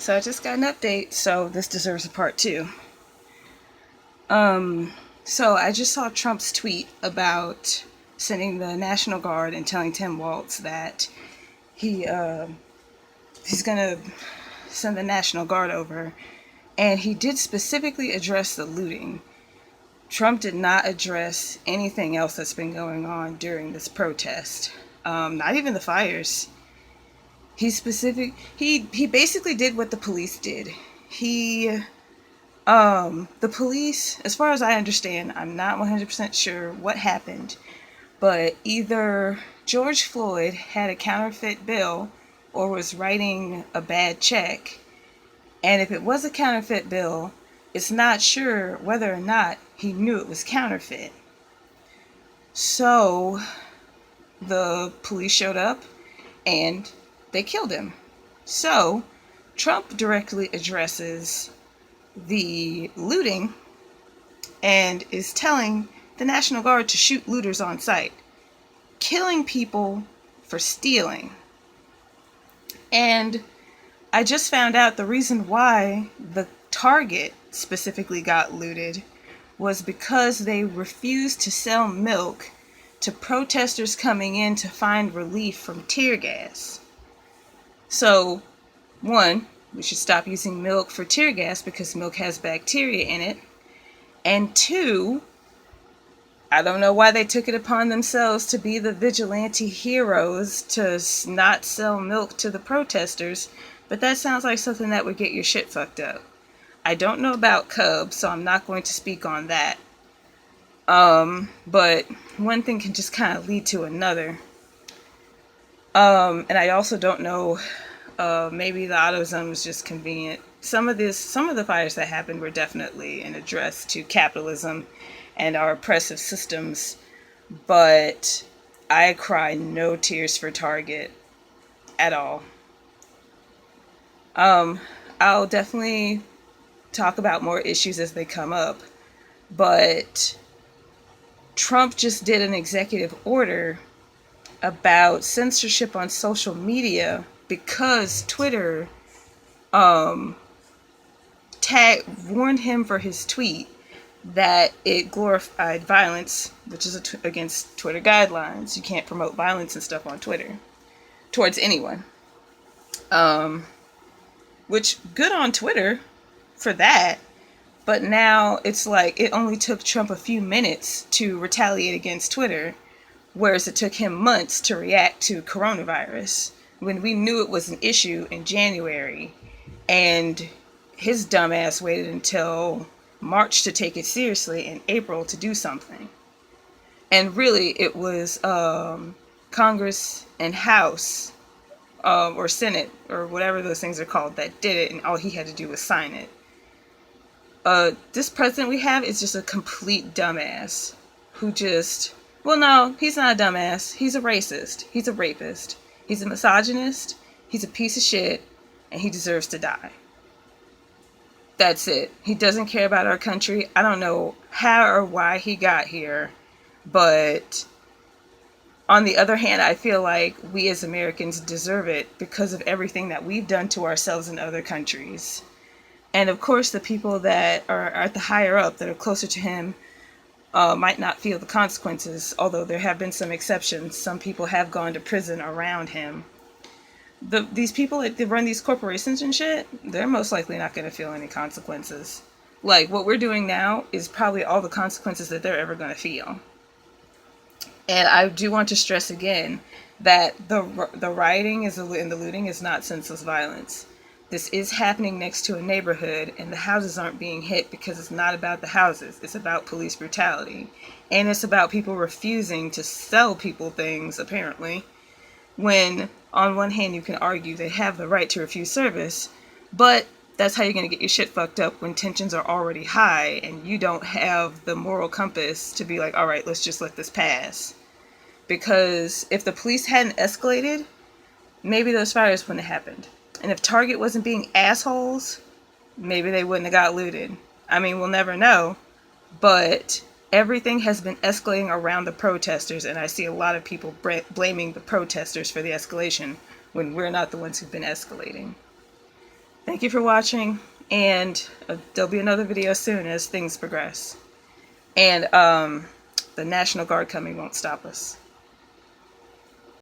So I just got an update, so this deserves a part two. So I just saw Trump's tweet about sending the National Guard and telling Tim Walz that he's gonna send the National Guard over, and he did specifically address the looting. Trump did not address anything else that's been going on during this protest. Not even the fires. He basically did what the police did. The police, as far as I understand, I'm not 100% sure what happened, but either George Floyd had a counterfeit bill or was writing a bad check. And if it was a counterfeit bill, it's not sure whether or not he knew it was counterfeit. So the police showed up and they killed him. So Trump directly addresses the looting and is telling the National Guard to shoot looters on sight, killing people for stealing. And I just found out the reason why the Target specifically got looted was because they refused to sell milk to protesters coming in to find relief from tear gas. So, one, we should stop using milk for tear gas because milk has bacteria in it. And two, I don't know why they took it upon themselves to be the vigilante heroes to not sell milk to the protesters, but that sounds like something that would get your shit fucked up. I don't know about Cubs, so I'm not going to speak on that. But one thing can just kind of lead to another. And I also don't know, maybe the AutoZone was just convenient. Some of the fires that happened were definitely an address to capitalism and our oppressive systems, but I cry no tears for Target at all. I'll definitely talk about more issues as they come up, but Trump just did an executive order about censorship on social media because Twitter warned him for his tweet that it glorified violence, which is against Twitter guidelines. You can't promote violence and stuff on Twitter towards anyone. Which, good on Twitter for that. But now it's like it only took Trump a few minutes to retaliate against Twitter, whereas it took him months to react to coronavirus when we knew it was an issue in January, and his dumbass waited until March to take it seriously and April to do something. And really, it was Congress and House or Senate or whatever those things are called that did it, and all he had to do was sign it. This president we have is just a complete dumbass who just, well, no, he's not a dumbass. He's a racist. He's a rapist. He's a misogynist. He's a piece of shit, and he deserves to die. That's it. He doesn't care about our country. I don't know how or why he got here, but on the other hand, I feel like we as Americans deserve it because of everything that we've done to ourselves in other countries. And of course, the people that are at the higher up, that are closer to him, might not feel the consequences, although there have been some exceptions. Some people have gone to prison around him. These people that run these corporations and shit, they're most likely not going to feel any consequences. Like, what we're doing now is probably all the consequences that they're ever going to feel. And I do want to stress again that the rioting and the looting is not senseless violence. This is happening next to a neighborhood, and the houses aren't being hit because it's not about the houses. It's about police brutality. And it's about people refusing to sell people things, apparently, when on one hand you can argue they have the right to refuse service, but that's how you're going to get your shit fucked up when tensions are already high and you don't have the moral compass to be like, all right, let's just let this pass. Because if the police hadn't escalated, maybe those fires wouldn't have happened. And if Target wasn't being assholes, maybe they wouldn't have got looted. I mean, we'll never know. But everything has been escalating around the protesters, and I see a lot of people blaming the protesters for the escalation when we're not the ones who've been escalating. Thank you for watching, and there'll be another video soon as things progress. And the National Guard coming won't stop us.